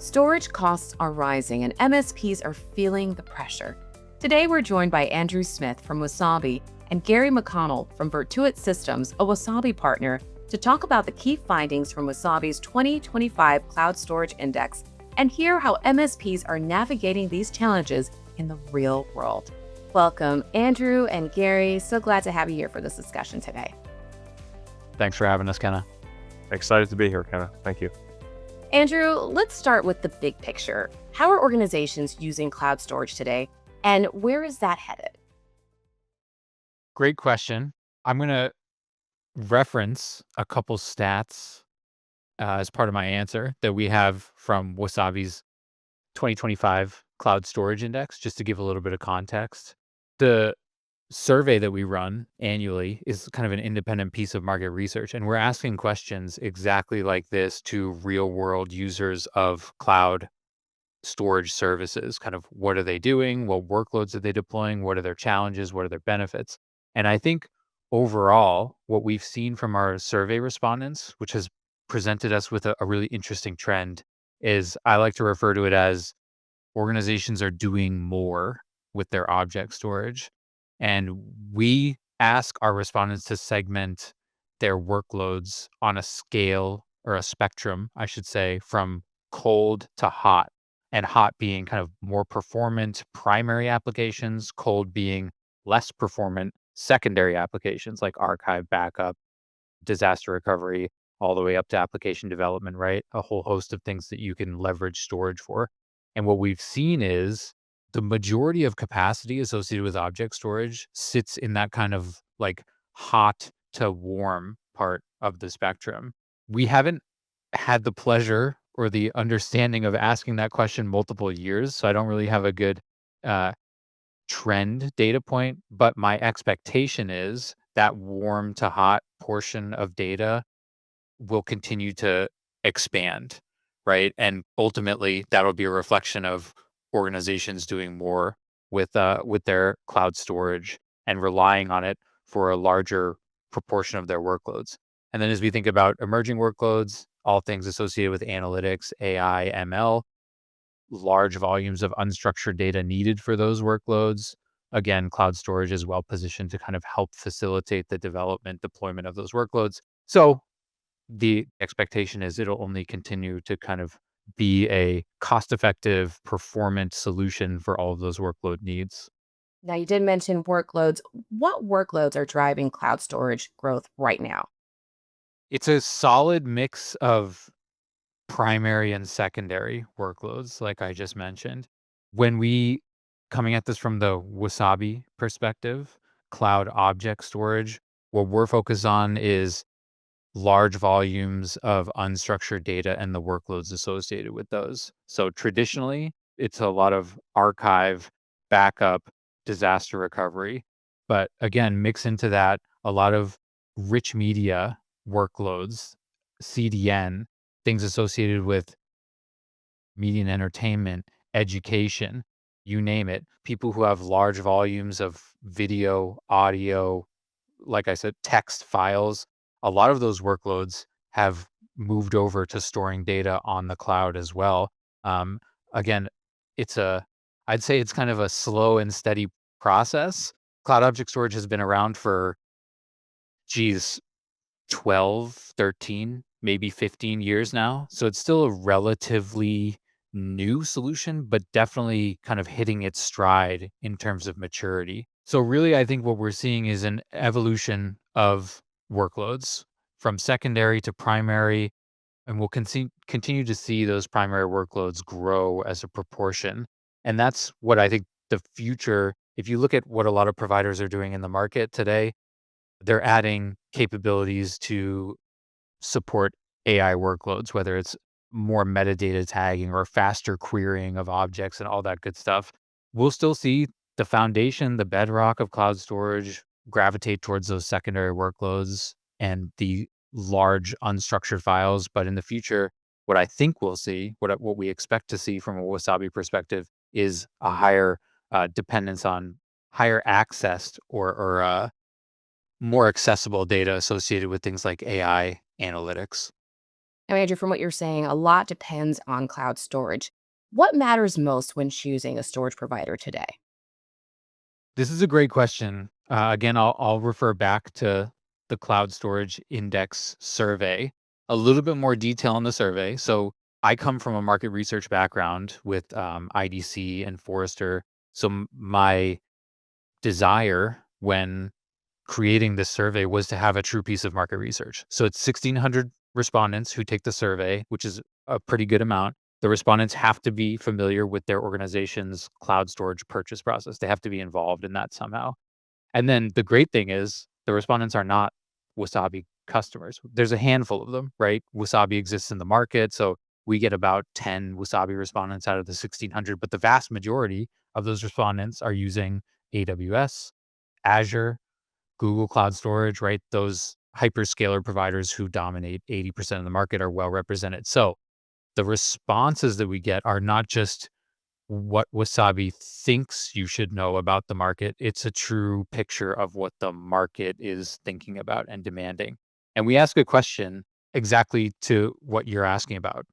Storage costs are rising and MSPs are feeling the pressure. Today, we're joined by Andrew Smith from Wasabi and Gary McConnell from VirtuIT Systems, a Wasabi partner, to talk about the key findings from Wasabi's 2025 Cloud Storage Index and hear how MSPs are navigating these challenges in the real world. Welcome, Andrew and Gary. So glad to have you here for this discussion today. Thanks for having us, Kenna. Excited to be here, Kenna. Thank you. Andrew, let's start with the big picture. How are organizations using cloud storage today, and where is that headed? Great question. I'm going to reference a couple stats as part of my answer that we have from Wasabi's 2025 Cloud Storage Index, just to give a little bit of context. The survey that we run annually is kind of an independent piece of market research, and we're asking questions exactly like this to real world users of cloud storage services. Kind of, what are they doing? What workloads are they deploying? What are their challenges? What are their benefits? And I think overall, what we've seen from our survey respondents, which has presented us with a really interesting trend, is I like to refer to it as organizations are doing more with their object storage. And we ask our respondents to segment their workloads on a scale or a spectrum, I should say, from cold to hot, and hot being kind of more performant primary applications, cold being less performant secondary applications like archive backup, disaster recovery, all the way up to application development, right? A whole host of things that you can leverage storage for. And what we've seen is the majority of capacity associated with object storage sits in that kind of like hot to warm part of the spectrum. We haven't had the pleasure or the understanding of asking that question multiple years, so I don't really have a good uh, trend data point, but my expectation is that warm to hot portion of data will continue to expand, right? And ultimately, that'll be a reflection of organizations doing more with their cloud storage and relying on it for a larger proportion of their workloads. And then as we think about emerging workloads, all things associated with analytics, AI, ML, large volumes of unstructured data needed for those workloads. Again, cloud storage is well positioned to kind of help facilitate the development, deployment of those workloads. So the expectation is it'll only continue to kind of be a cost-effective, performant solution for all of those workload needs. Now, you did mention workloads. What workloads are driving cloud storage growth right now? It's a solid mix of primary and secondary workloads, like I just mentioned. When we coming at this from the Wasabi perspective, cloud object storage, what we're focused on is large volumes of unstructured data and the workloads associated with those. So traditionally, it's a lot of archive, backup, disaster recovery. But again, mix into that a lot of rich media workloads, CDN, things associated with media and entertainment, education, you name it. People who have large volumes of video, audio, like I said, text files, a lot of those workloads have moved over to storing data on the cloud as well. Um, again, it's I'd say it's kind of a slow and steady process. Cloud object storage has been around for, geez, 12, 13, maybe 15 years now. So it's still a relatively new solution, but definitely kind of hitting its stride in terms of maturity. So really, I think what we're seeing is an evolution of workloads from secondary to primary, and we'll continue to see those primary workloads grow as a proportion. And that's what I think the future, if you look at what a lot of providers are doing in the market today, they're adding capabilities to support AI workloads, whether it's more metadata tagging or faster querying of objects and all that good stuff. We'll still see the foundation, the bedrock of cloud storage gravitate towards those secondary workloads and the large unstructured files. But in the future, what I think we'll see, what we expect to see from a Wasabi perspective, is a higher dependence on higher accessed or more accessible data associated with things like AI analytics. Now, Andrew, from what you're saying, a lot depends on cloud storage. What matters most when choosing a storage provider today? This is a great question. Again, I'll refer back to the Cloud Storage Index survey. A little bit more detail on the survey. So I come from a market research background with IDC and Forrester. So my desire when creating this survey was to have a true piece of market research. So it's 1,600 respondents who take the survey, which is a pretty good amount. The respondents have to be familiar with their organization's cloud storage purchase process. They have to be involved in that somehow. And then the great thing is the respondents are not Wasabi customers. There's a handful of them, right? Wasabi exists in the market. So we get about 10 Wasabi respondents out of the 1,600, but the vast majority of those respondents are using AWS, Azure, Google Cloud Storage, right? Those hyperscaler providers who dominate 80% of the market are well represented. So the responses that we get are not just what Wasabi thinks you should know about the market. It's a true picture of what the market is thinking about and demanding. And we ask a question exactly to what you're asking about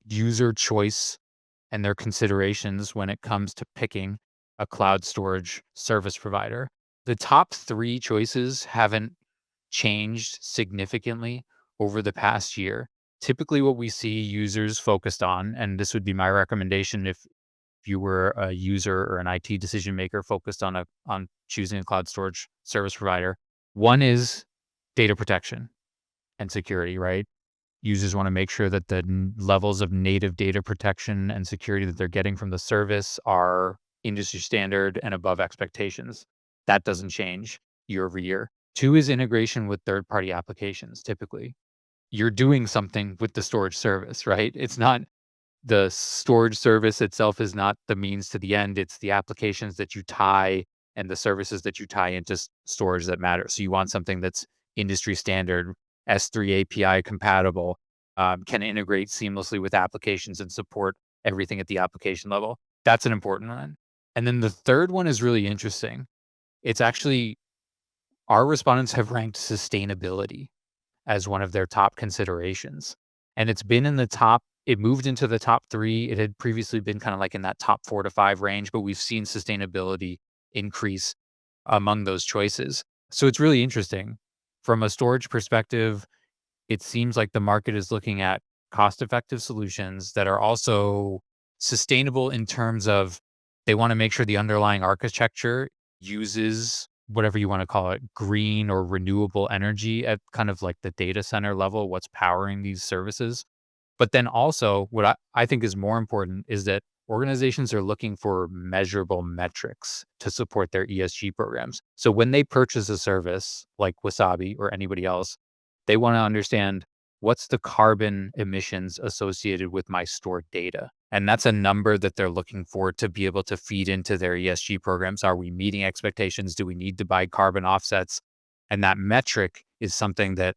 user choice and their considerations when it comes to picking a cloud storage service provider. The top three choices haven't changed significantly over the past year. Typically, what we see users focused on, and this would be my recommendation if you were a user or an IT decision maker focused on choosing a cloud storage service provider, one is data protection and security, right? Users want to make sure that the levels of native data protection and security that they're getting from the service are industry standard and above expectations. That doesn't change year over year. Two is integration with third party applications. Typically, you're doing something with the storage service, right? It's not the storage service itself is not the means to the end. It's the applications that you tie and the services that you tie into storage that matter. So you want something that's industry standard, S3 API compatible, can integrate seamlessly with applications and support everything at the application level. That's an important one. And then the third one is really interesting. It's actually our respondents have ranked sustainability as one of their top considerations. And it's been in the top, it moved into the top three. It had previously been kind of like in that top 4 to 5 range, but we've seen sustainability increase among those choices. So it's really interesting. From a storage perspective, it seems like the market is looking at cost effective solutions that are also sustainable in terms of they want to make sure the underlying architecture uses whatever you want to call it, green or renewable energy at kind of like the data center level, what's powering these services. But then also, what I think is more important is that organizations are looking for measurable metrics to support their ESG programs. So when they purchase a service like Wasabi or anybody else, they want to understand what's the carbon emissions associated with my stored data. And that's a number that they're looking for to be able to feed into their ESG programs. Are we meeting expectations? Do we need to buy carbon offsets? And that metric is something that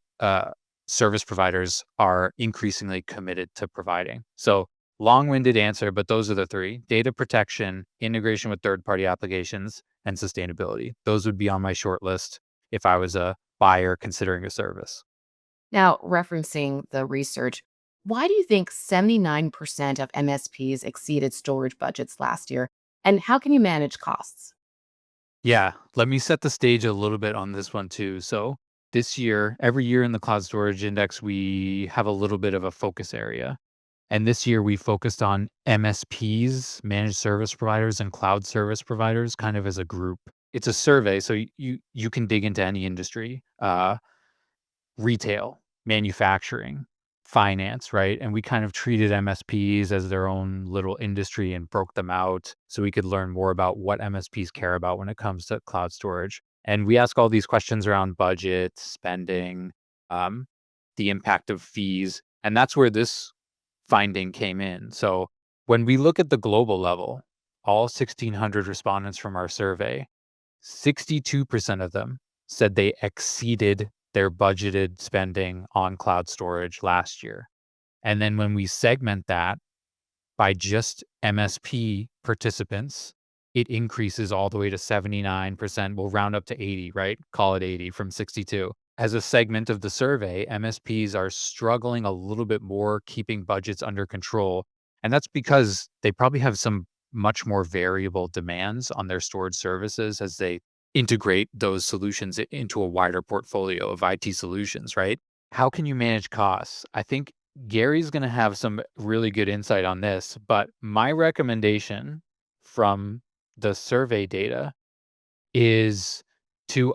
service providers are increasingly committed to providing. So long-winded answer, but those are the three: data protection, integration with third-party applications, and sustainability. Those would be on my short list if I was a buyer considering a service. Now, referencing the research, why do you think 79% of MSPs exceeded storage budgets last year? And how can you manage costs? Yeah, let me set the stage a little bit on this one too. So this year, every year in the Cloud Storage Index, we have a little bit of a focus area. And this year we focused on MSPs, managed service providers, and cloud service providers kind of as a group. It's a survey, so you can dig into any industry. Retail, manufacturing, finance, right? And we kind of treated MSPs as their own little industry and broke them out so we could learn more about what MSPs care about when it comes to cloud storage. And we ask all these questions around budget, spending, um, the impact of fees. And that's where this finding came in. So when we look at the global level, all 1,600 respondents from our survey, 62% of them said they exceeded their budgeted spending on cloud storage last year. And then when we segment that by just MSP participants, it increases all the way to 79%. We'll round up to 80, right? Call it 80 from 62. as a segment of the survey, MSPs are struggling a little bit more keeping budgets under control. And that's because they probably have some much more variable demands on their storage services as they integrate those solutions into a wider portfolio of IT solutions, right? How can you manage costs? I think Gary's going to have some really good insight on this, but my recommendation from the survey data is to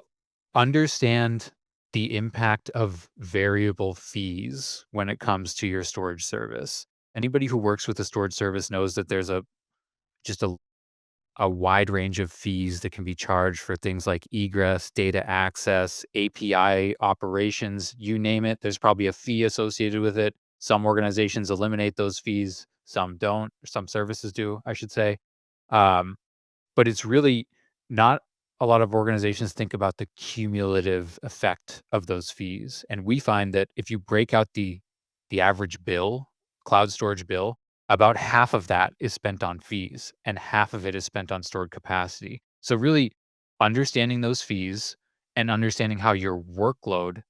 understand the impact of variable fees when it comes to your storage service. Anybody who works with a storage service knows that there's just a wide range of fees that can be charged for things like egress, data access, API operations, you name it. There's probably a fee associated with it. Some organizations eliminate those fees, some don't, or some services do, I should say. Um, but it's really not a lot of organizations think about the cumulative effect of those fees. And we find that if you break out the average bill, cloud storage bill, about half of that is spent on fees and half of it is spent on stored capacity. So really understanding those fees and understanding how your workload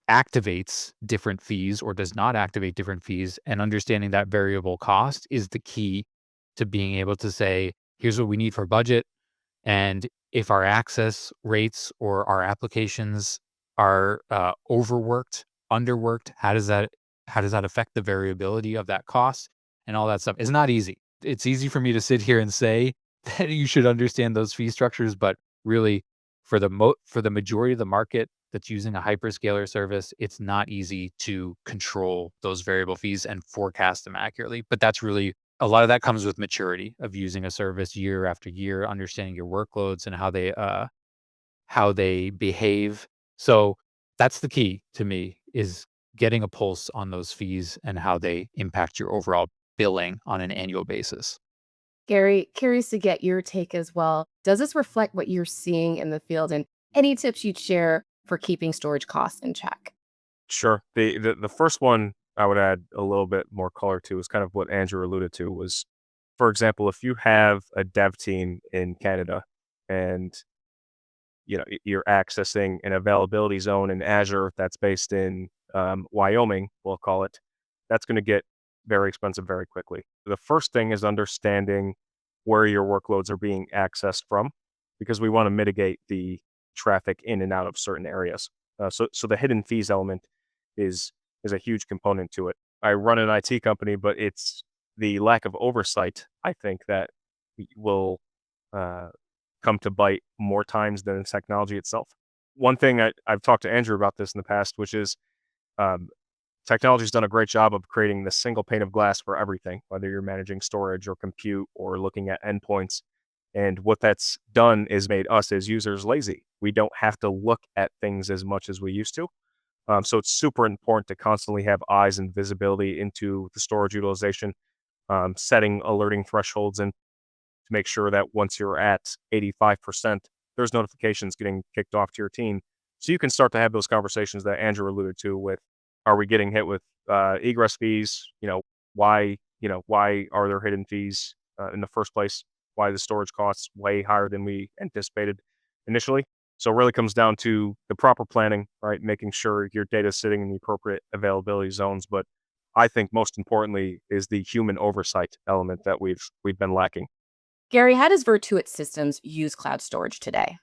activates different fees or does not activate different fees and understanding that variable cost is the key to being able to say, here's what we need for budget. And if our access rates or our applications are overworked, underworked, how does that affect the variability of that cost and all that stuff? It's not easy. It's easy for me to sit here and say that you should understand those fee structures, but really, for the majority of the market that's using a hyperscaler service, it's not easy to control those variable fees and forecast them accurately. But that's really a lot of that comes with maturity of using a service year after year, understanding your workloads and how they behave. So that's the key to me is getting a pulse on those fees and how they impact your overall billing on an annual basis. Gary, curious to get your take as well. Does this reflect what you're seeing in the field and any tips you'd share for keeping storage costs in check? Sure. The first one I would add a little bit more color to is kind of what Andrew alluded to was, for example, if you have a dev team in Canada and you're accessing an availability zone in Azure that's based in Wyoming, we'll call it, that's going to get very expensive very quickly. The first thing is understanding where your workloads are being accessed from, because we want to mitigate the traffic in and out of certain areas. So the hidden fees element is a huge component to it. I run an IT company, but it's the lack of oversight, I think, that will uh, come to bite more times than the technology itself. One thing I've talked to Andrew about this in the past, which is um, technology's done a great job of creating the single pane of glass for everything, whether you're managing storage or compute or looking at endpoints. And what that's done is made us as users lazy. We don't have to look at things as much as we used to. So it's super important to constantly have eyes and visibility into the storage utilization, setting alerting thresholds and to make sure that once you're at 85%, there's notifications getting kicked off to your team. So you can start to have those conversations that Andrew alluded to with, are we getting hit with egress fees? Why are there hidden fees in the first place? Why the storage costs way higher than we anticipated initially? So it really comes down to the proper planning, right? Making sure your data is sitting in the appropriate availability zones. But I think most importantly is the human oversight element that we've been lacking. Gary, how does VirtuIT Systems use cloud storage today?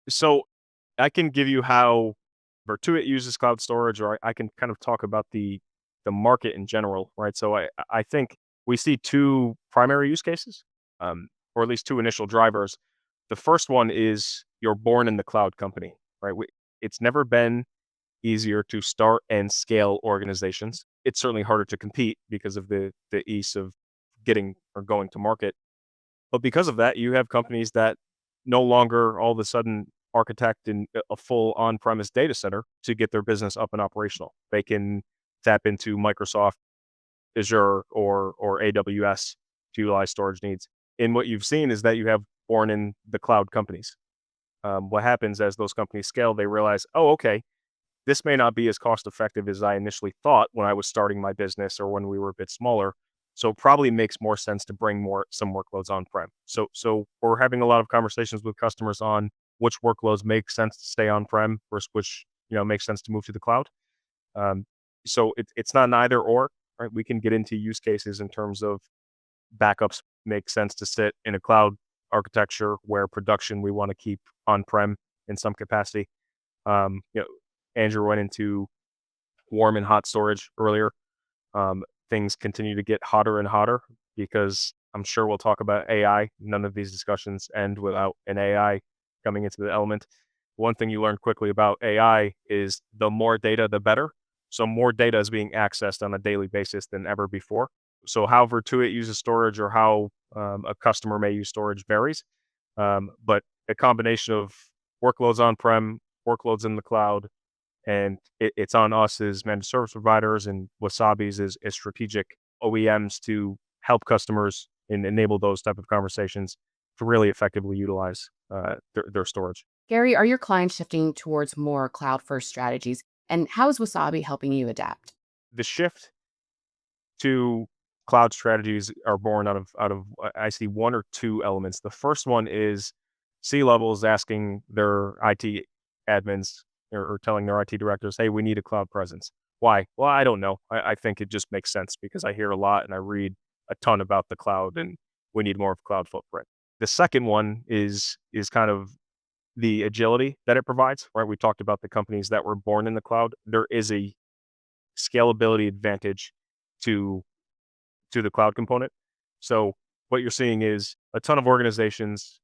So I can give you how VirtuIT uses cloud storage, or I can kind of talk about the market in general, right? So I think we see two primary use cases, or at least two initial drivers. The first one is you're born in the cloud company, right? It's never been easier to start and scale organizations. It's certainly harder to compete because of the ease of getting or going to market. But because of that, you have companies that no longer all of a sudden architect in a full on-premise data center to get their business up and operational. They can tap into Microsoft Azure or AWS to utilize storage needs. And what you've seen is that you have born in the cloud companies. What happens as those companies scale, they realize, oh, okay, this may not be as cost effective as I initially thought when I was starting my business or when we were a bit smaller. So it probably makes more sense to bring some workloads on prem. So we're having a lot of conversations with customers on which workloads make sense to stay on-prem versus which, makes sense to move to the cloud. So it's not an either or, right? We can get into use cases in terms of backups make sense to sit in a cloud architecture where production we want to keep on-prem in some capacity. Andrew went into warm and hot storage earlier. Things continue to get hotter and hotter because I'm sure we'll talk about AI. None of these discussions end without an AI coming into the element. One thing you learn quickly about AI is the more data, the better. So more data is being accessed on a daily basis than ever before. So how VirtuIT uses storage or how a customer may use storage varies. But a combination of workloads on-prem, workloads in the cloud, and it's on us as managed service providers and Wasabi's as strategic OEMs to help customers and enable those type of conversations to really effectively utilize their storage. Gary, are your clients shifting towards more cloud-first strategies? And how is Wasabi helping you adapt? The shift to cloud strategies are born out of I see one or two elements. The first one is C-levels asking their IT admins or telling their IT directors, hey, we need a cloud presence. Why? Well, I don't know. I think it just makes sense because I hear a lot and I read a ton about the cloud and we need more of a cloud footprint. The second one is kind of the agility that it provides, right? We talked about the companies that were born in the cloud. There is a scalability advantage to the cloud component. So what you're seeing is a ton of organizations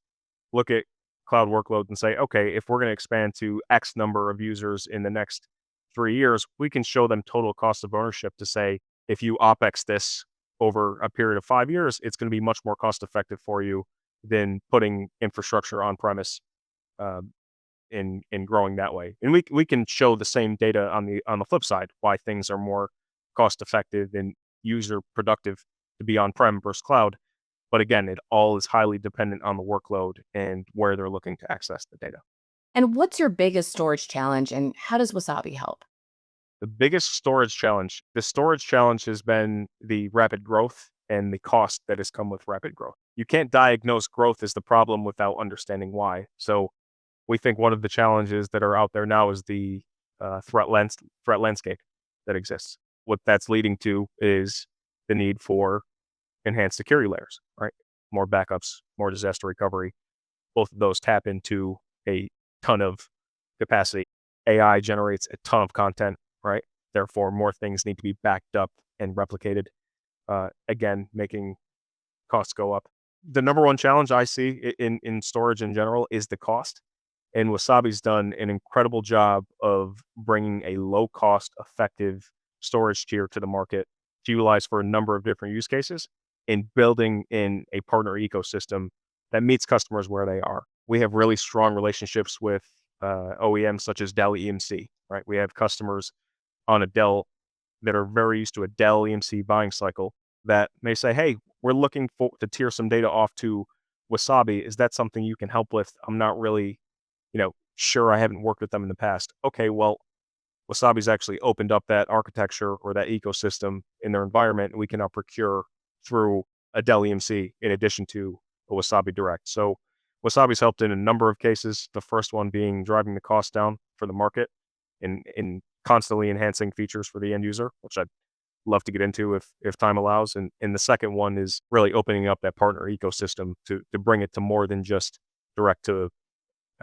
look at cloud workloads and say, okay, if we're going to expand to X number of users in the next 3 years, we can show them total cost of ownership to say, if you OpEx this over a period of 5 years, it's going to be much more cost effective for you than putting infrastructure on premise in growing that way. And we can show the same data on the flip side, why things are more cost effective and user productive to be on-prem versus cloud. But again, it all is highly dependent on the workload and where they're looking to access the data. And what's your biggest storage challenge, and how does Wasabi help? The biggest storage challenge, the storage challenge has been the rapid growth and the cost that has come with rapid growth. You can't diagnose growth as the problem without understanding why. So we think one of the challenges that are out there now is the threat landscape that exists. What that's leading to is the need for enhanced security layers, right? More backups, more disaster recovery. Both of those tap into a ton of capacity. AI generates a ton of content, right? Therefore, more things need to be backed up and replicated. Again, making costs go up. The number one challenge I see in storage in general is the cost. And Wasabi's done an incredible job of bringing a low cost, effective storage tier to the market to utilize for a number of different use cases and building in a partner ecosystem that meets customers where they are. We have really strong relationships with OEMs such as Dell EMC, right? We have customers on a Dell that are very used to a Dell EMC buying cycle that may say, hey, we're looking to tier some data off to Wasabi. Is that something you can help with? I'm not really, sure, I haven't worked with them in the past. Okay, well, Wasabi's actually opened up that architecture or that ecosystem in their environment, and we can now procure through a Dell EMC in addition to a Wasabi Direct. So Wasabi's helped in a number of cases, the first one being driving the cost down for the market and constantly enhancing features for the end user, which I'd love to get into if time allows. And the second one is really opening up that partner ecosystem to bring it to more than just direct to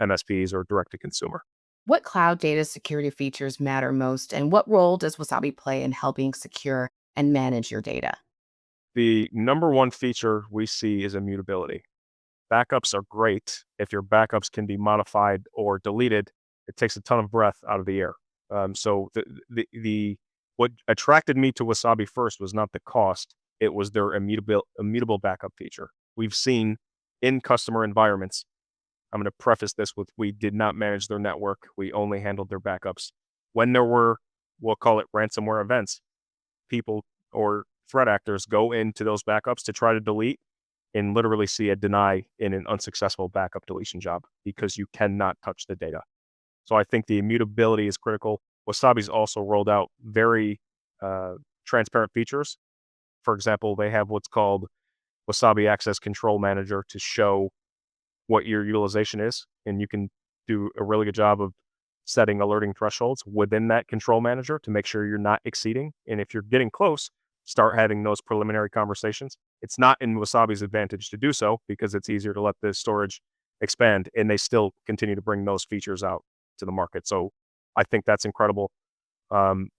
MSPs or direct to consumer. What cloud data security features matter most, and what role does Wasabi play in helping secure and manage your data? The number one feature we see is immutability. Backups are great. If your backups can be modified or deleted, it takes a ton of breath out of the air. So what attracted me to Wasabi first was not the cost; it was their immutable backup feature. We've seen in customer environments. I'm going to preface this with we did not manage their network. We only handled their backups. When there were, we'll call it ransomware events, people or threat actors go into those backups to try to delete and literally see a deny in an unsuccessful backup deletion job because you cannot touch the data. So I think the immutability is critical. Wasabi's also rolled out very transparent features. For example, they have what's called Wasabi Access Control Manager to show what your utilization is, and you can do a really good job of setting alerting thresholds within that control manager to make sure you're not exceeding. And if you're getting close, start having those preliminary conversations. It's not in Wasabi's advantage to do so because it's easier to let the storage expand, and they still continue to bring those features out to the market. So I think that's incredible.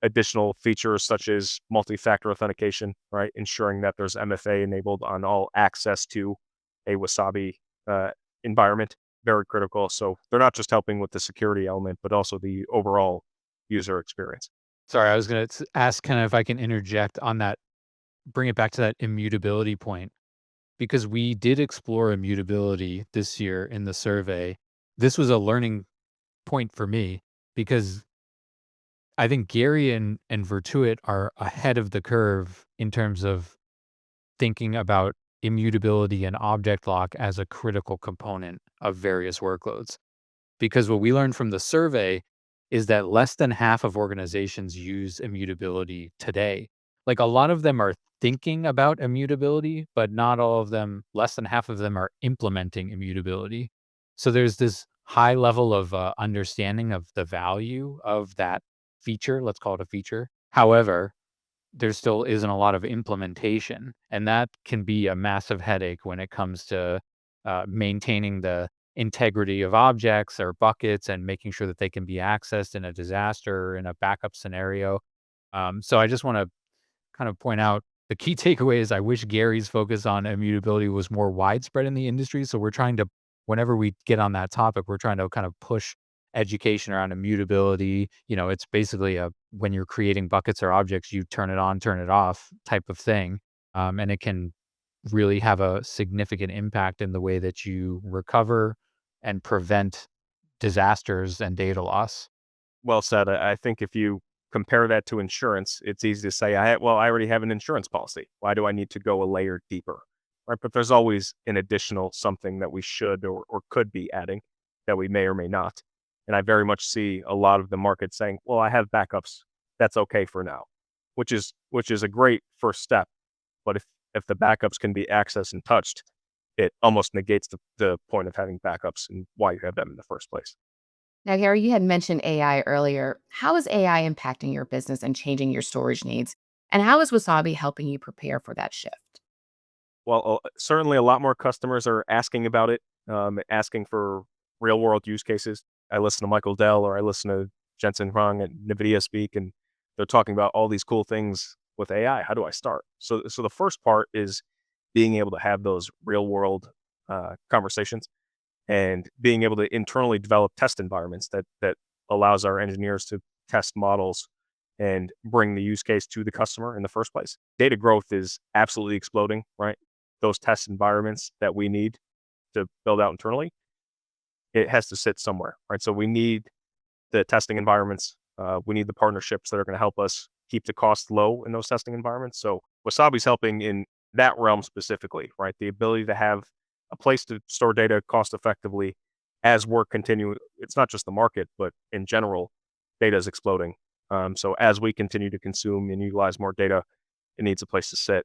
Additional features such as multi-factor authentication, right? Ensuring that there's MFA enabled on all access to a Wasabi environment, very critical. So they're not just helping with the security element, but also the overall user experience. Sorry, I was going to ask kind of if I can interject on that, bring it back to that immutability point, because we did explore immutability this year in the survey. This was a learning point for me because I think Gary and VirtuIT are ahead of the curve in terms of thinking about immutability and object lock as a critical component of various workloads. Because what we learned from the survey is that less than half of organizations use immutability today. Like a lot of them are thinking about immutability, but not all of them, less than half of them are implementing immutability. So there's this high level of understanding of the value of that feature. Let's call it a feature. However, there still isn't a lot of implementation, and that can be a massive headache when it comes to maintaining the integrity of objects or buckets and making sure that they can be accessed in a disaster or in a backup scenario. So I just want to kind of point out the key takeaway is I wish Gary's focus on immutability was more widespread in the industry. So we're trying to, whenever we get on that topic, we're trying to kind of push education around immutability. It's basically when you're creating buckets or objects, you turn it on, turn it off type of thing. And it can really have a significant impact in the way that you recover and prevent disasters and data loss. Well said. I think if you compare that to insurance, it's easy to say, I already have an insurance policy. Why do I need to go a layer deeper? Right. But there's always an additional something that we should or could be adding that we may or may not. And I very much see a lot of the market saying, well, I have backups. That's okay for now, which is a great first step. But if the backups can be accessed and touched, it almost negates the point of having backups and why you have them in the first place. Now, Gary, you had mentioned AI earlier. How is AI impacting your business and changing your storage needs? And how is Wasabi helping you prepare for that shift? Well, certainly a lot more customers are asking about it, asking for real world use cases. I listen to Michael Dell or I listen to Jensen Huang at NVIDIA speak, and they're talking about all these cool things with AI. How do I start? So the first part is being able to have those real world conversations and being able to internally develop test environments that allows our engineers to test models and bring the use case to the customer in the first place. Data growth is absolutely exploding, right? Those test environments that we need to build out internally, it has to sit somewhere, right? So we need the testing environments. We need the partnerships that are going to help us keep the cost low in those testing environments. So Wasabi's helping in that realm specifically, right? The ability to have a place to store data cost effectively as work continue. It's not just the market, but in general, data is exploding. So as we continue to consume and utilize more data, it needs a place to sit,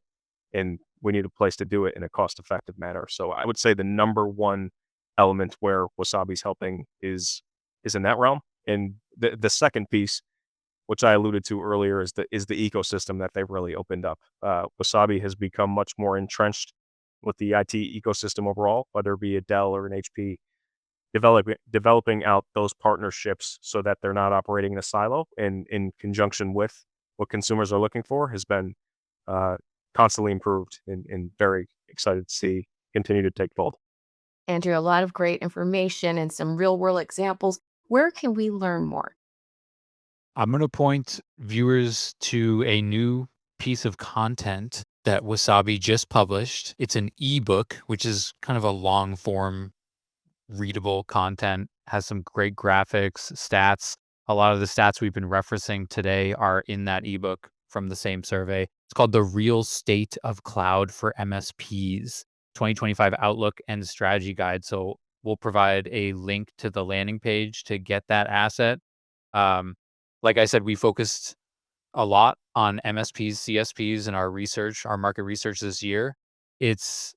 and we need a place to do it in a cost-effective manner. So I would say the number one element where Wasabi's helping is in that realm. And the second piece, which I alluded to earlier, is the ecosystem that they've really opened up. Wasabi has become much more entrenched with the IT ecosystem overall, whether it be a Dell or an HP, developing out those partnerships so that they're not operating in a silo and in conjunction with what consumers are looking for has been uh, constantly improved and very excited to see continue to take hold. Andrew, a lot of great information and some real world examples. Where can we learn more? I'm going to point viewers to a new piece of content that Wasabi just published. It's an ebook, which is kind of a long form, readable content, has some great graphics, stats. A lot of the stats we've been referencing today are in that ebook from the same survey. It's called The Real State of Cloud for MSPs 2025 Outlook and Strategy Guide. So we'll provide a link to the landing page to get that asset. Um, like I said, we focused a lot on MSPs, CSPs in our research, our market research this year. It's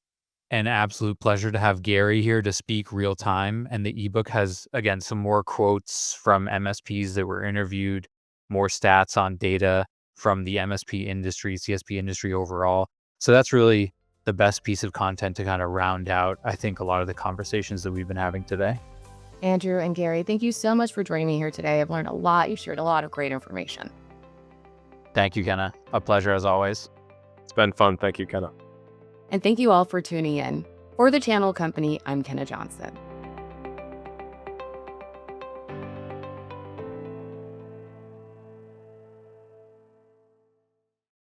an absolute pleasure to have Gary here to speak real time. And the ebook has, again, some more quotes from MSPs that were interviewed, more stats on data from the MSP industry, CSP industry overall. So that's really the best piece of content to kind of round out, I think, a lot of the conversations that we've been having today. Andrew and Gary, thank you so much for joining me here today. I've learned a lot. You shared a lot of great information. Thank you, Kenna. A pleasure as always. It's been fun. Thank you, Kenna. And thank you all for tuning in. For the Channel Company, I'm Kenna Johnson.